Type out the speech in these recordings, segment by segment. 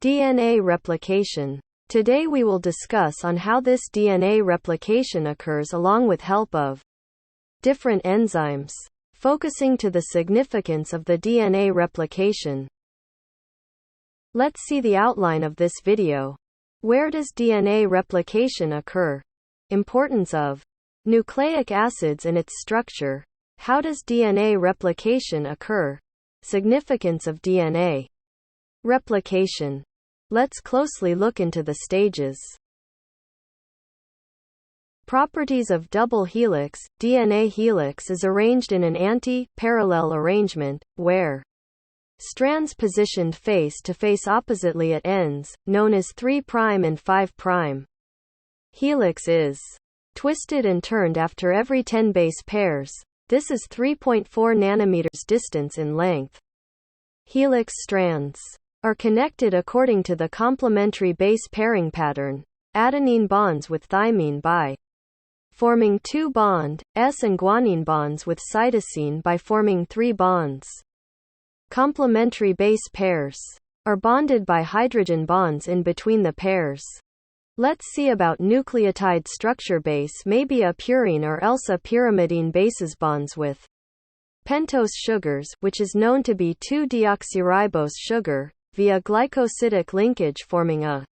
DNA replication. Today we will discuss on how this DNA replication occurs along with help of different enzymes, focusing to the significance of the DNA replication. Let's see the outline of this video. Where does DNA replication occur? Importance of nucleic acids and its structure. How does DNA replication occur? Significance of DNA replication. Let's closely look into the stages. Properties of double helix. DNA helix is arranged in an anti-parallel arrangement, where strands positioned face-to-face oppositely at ends, known as 3' and 5'. Helix is twisted and turned after every 10 base pairs. This is 3.4 nanometers distance in length. Helix strands are connected according to the complementary base pairing pattern. Adenine bonds with thymine by forming 2 bonds, and guanine bonds with cytosine by forming 3 bonds. Complementary base pairs are bonded by hydrogen bonds in between the pairs. Let's see about nucleotide structure. Base may be a purine or else a pyrimidine bases bonds with pentose sugars, which is known to be 2-deoxyribose sugar, via glycosidic linkage forming a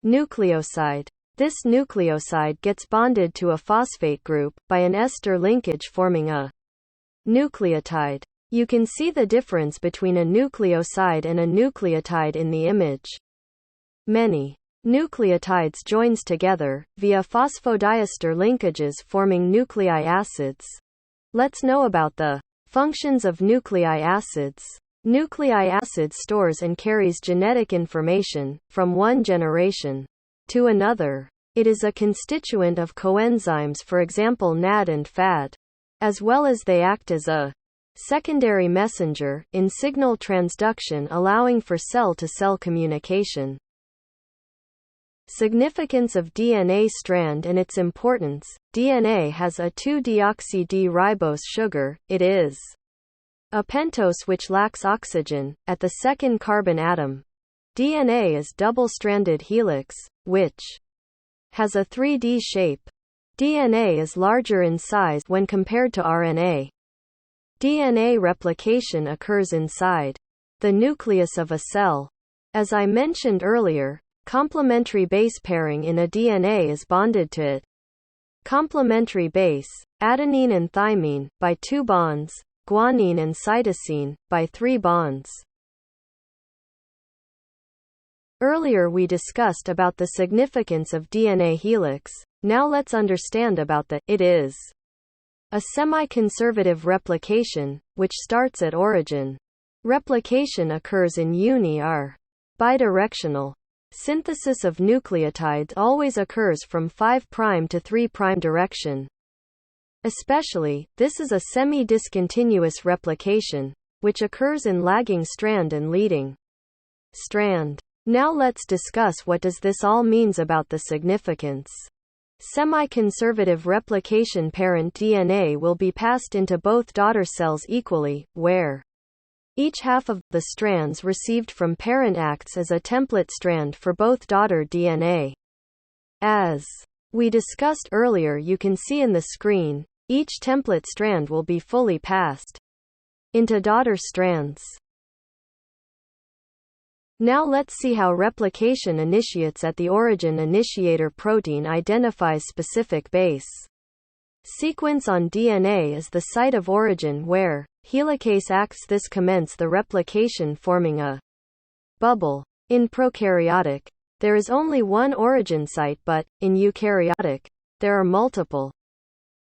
nucleoside. This nucleoside gets bonded to a phosphate group by an ester linkage forming a nucleotide. You can see the difference between a nucleoside and a nucleotide in the image. Many nucleotides joins together via phosphodiester linkages forming nucleic acids. Let's know about the functions of nucleic acids. Nucleic acid stores and carries genetic information from one generation to another. It is a constituent of coenzymes, for example NAD and FAD, as well as they act as a secondary messenger in signal transduction, allowing for cell-to-cell communication. Significance of DNA strand and its importance. DNA has a 2-deoxy-D-ribose sugar. It is a pentose which lacks oxygen at the second carbon atom. DNA is double-stranded helix, which has a 3D shape. DNA is larger in size when compared to RNA. DNA replication occurs inside the nucleus of a cell. As I mentioned earlier, complementary base pairing in a DNA is bonded to it. Complementary base, adenine and thymine, by 2 bonds, guanine and cytosine, by 3 bonds. Earlier we discussed about the significance of DNA helix. Now let's understand about the it is a semi-conservative replication, which starts at origin. Replication occurs in uni-or bidirectional. Synthesis of nucleotides always occurs from 5' to 3' direction. Especially, this is a semi-discontinuous replication, which occurs in lagging strand and leading strand. Now let's discuss what does this all means about the significance. Semi-conservative replication. Parent DNA will be passed into both daughter cells equally, where each half of the strands received from parent acts as a template strand for both daughter DNA. As we discussed earlier, you can see in the screen, each template strand will be fully passed into daughter strands. Now let's see how replication initiates at the origin. Initiator protein identifies specific base sequence on DNA as the site of origin where helicase acts. This commences the replication forming a bubble. In prokaryotic, there is only one origin site, but in eukaryotic, there are multiple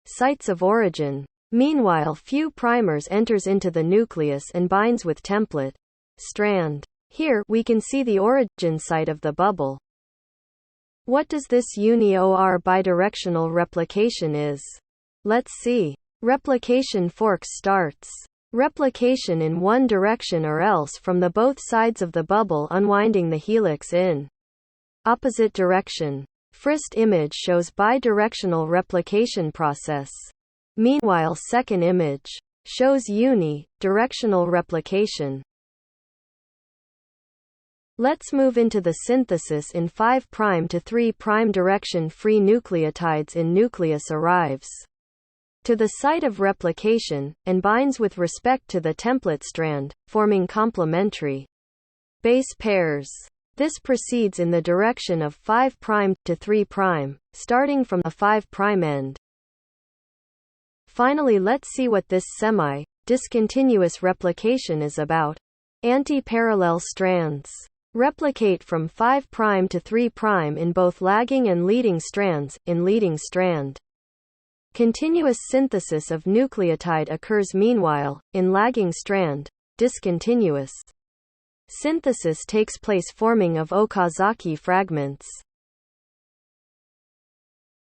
sites of origin. Meanwhile, few primers enters into the nucleus and binds with template strand. Here, we can see the origin site of the bubble. What does this uni-or bidirectional replication is? Let's see. Replication forks starts replication in one direction or else from the both sides of the bubble, unwinding the helix in opposite direction. First image shows bidirectional replication process. Meanwhile, second image shows uni-directional replication. Let's move into the synthesis in 5' to 3' direction. Free nucleotides in nucleus arrives to the site of replication, and binds with respect to the template strand, forming complementary base pairs. This proceeds in the direction of 5' to 3', starting from a 5' end. Finally, let's see what this semi-discontinuous replication is about. Anti-parallel strands replicate from 5' to 3' in both lagging and leading strands. In leading strand, continuous synthesis of nucleotide occurs. Meanwhile, in lagging strand, discontinuous synthesis takes place, forming of Okazaki fragments.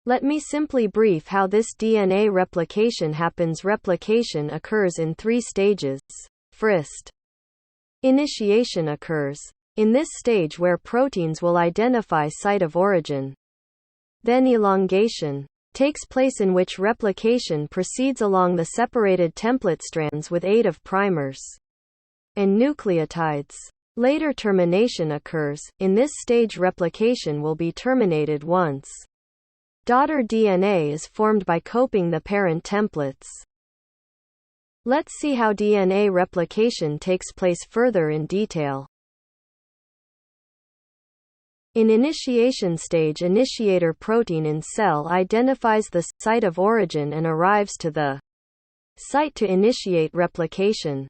Let me simply brief how this DNA replication happens. Replication occurs in 3 stages. First, initiation occurs in this stage, where proteins will identify site of origin. Then elongation takes place, in which replication proceeds along the separated template strands with aid of primers and nucleotides. Later, termination occurs. In this stage, replication will be terminated once daughter DNA is formed by coping the parent templates. Let's see how DNA replication takes place further in detail. In initiation stage, initiator protein in cell identifies the site of origin and arrives to the site to initiate replication.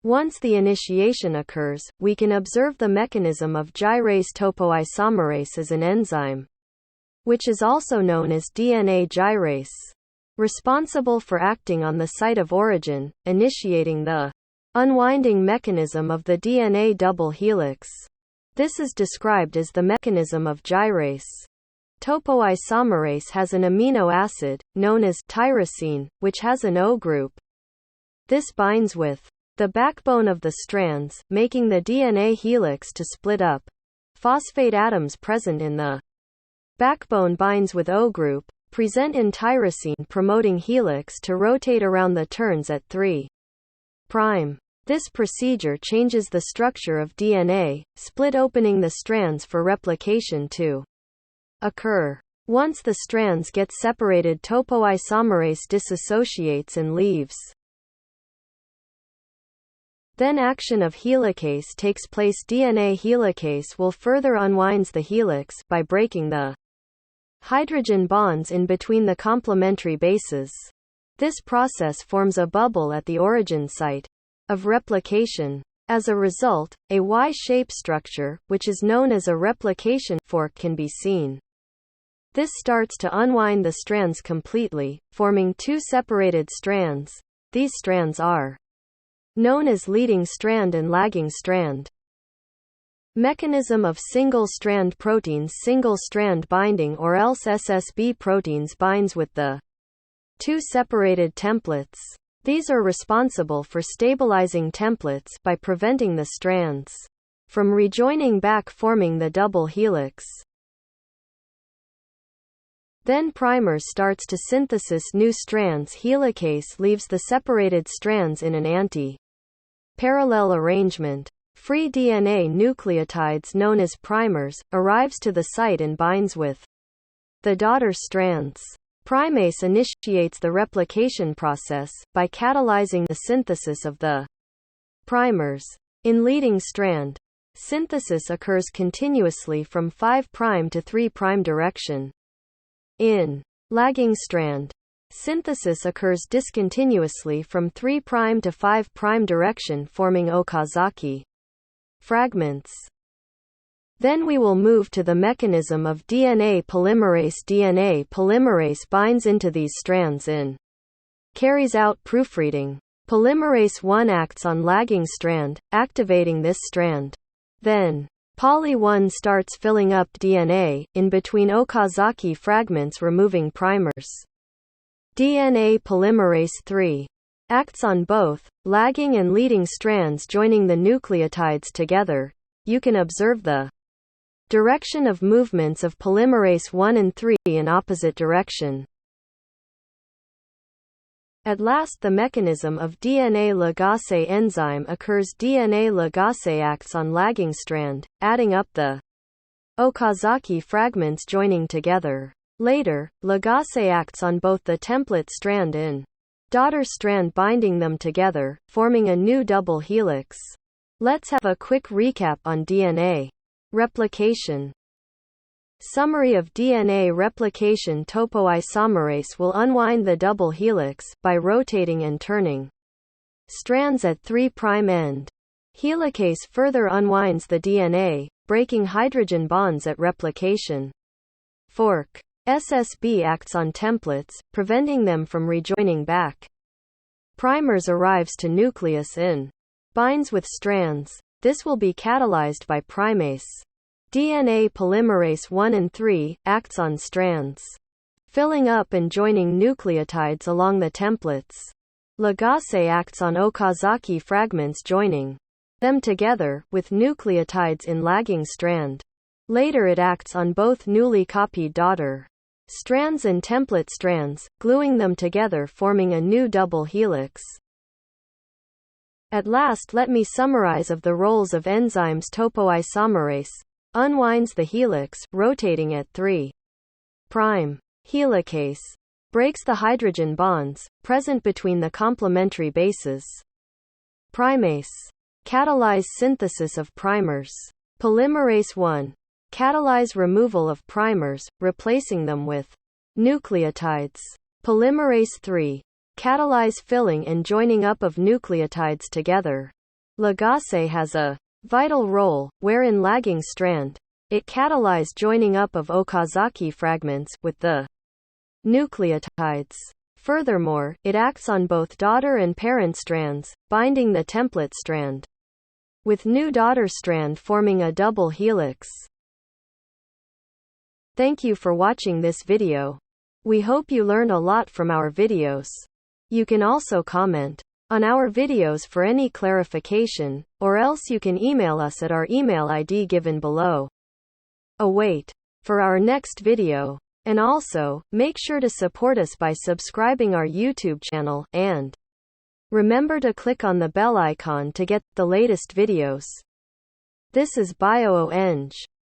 Once the initiation occurs, we can observe the mechanism of gyrase topoisomerase as an enzyme, which is also known as DNA gyrase, responsible for acting on the site of origin, initiating the unwinding mechanism of the DNA double helix. This is described as the mechanism of gyrase. Topoisomerase has an amino acid, known as tyrosine, which has an O group. This binds with the backbone of the strands, making the DNA helix to split up. Phosphate atoms present in the backbone binds with O group, present in tyrosine, promoting helix to rotate around the turns at 3'. This procedure changes the structure of DNA, split opening the strands for replication to occur. Once the strands get separated, topoisomerase dissociates and leaves. Then action of helicase takes place. DNA helicase will further unwinds the helix by breaking the hydrogen bonds in between the complementary bases. This process forms a bubble at the origin site of replication. As a result, a Y-shaped structure, which is known as a replication fork, can be seen. This starts to unwind the strands completely, forming 2 separated strands. These strands are known as leading strand and lagging strand. Mechanism of single-strand proteins. Single-strand binding, or else SSB proteins, binds with the 2 separated templates. These are responsible for stabilizing templates by preventing the strands from rejoining back, forming the double helix. Then primers starts to synthesis new strands. Helicase leaves the separated strands in an anti-parallel arrangement. Free DNA nucleotides known as primers arrives to the site and binds with the daughter strands. Primase initiates the replication process by catalyzing the synthesis of the primers. In leading strand, synthesis occurs continuously from 5' to 3' direction. In lagging strand, synthesis occurs discontinuously from 3' to 5' direction, forming Okazaki fragments. Then we will move to the mechanism of DNA polymerase. DNA polymerase binds into these strands and carries out proofreading. Polymerase 1 acts on lagging strand, activating this strand. Then, poly 1 starts filling up DNA in between Okazaki fragments, removing primers. DNA polymerase 3 acts on both lagging and leading strands, joining the nucleotides together. You can observe the direction of movements of polymerase 1 and 3 in opposite direction. At last, the mechanism of DNA ligase enzyme occurs. DNA ligase acts on lagging strand, adding up the Okazaki fragments joining together. Later, ligase acts on both the template strand and daughter strand, binding them together, forming a new double helix. Let's have a quick recap on DNA replication. Summary of DNA replication: topoisomerase will unwind the double helix by rotating and turning strands at 3' end. Helicase further unwinds the DNA, breaking hydrogen bonds at replication. Fork. SSB acts on templates, preventing them from rejoining back. Primers arrives to nucleus and binds with strands. This will be catalyzed by primase. DNA polymerase 1 and 3 acts on strands, filling up and joining nucleotides along the templates. Ligase acts on Okazaki fragments, joining them together, with nucleotides in lagging strand. Later it acts on both newly copied daughter strands and template strands, gluing them together, forming a new double helix. At last, let me summarize of the roles of enzymes. Topoisomerase unwinds the helix, rotating at 3'. Helicase breaks the hydrogen bonds present between the complementary bases. Primase catalyze synthesis of primers. Polymerase 1 catalyze removal of primers, replacing them with nucleotides. Polymerase 3 catalyze filling and joining up of nucleotides together. Ligase has a vital role, where in lagging strand, it catalyze joining up of Okazaki fragments with the nucleotides. Furthermore, it acts on both daughter and parent strands, binding the template strand, with new daughter strand forming a double helix. Thank you for watching this video. We hope you learn a lot from our videos. You can also comment on our videos for any clarification, or else you can email us at our email ID given below. Await for our next video. And also, make sure to support us by subscribing our YouTube channel, and remember to click on the bell icon to get the latest videos. This is BioEng.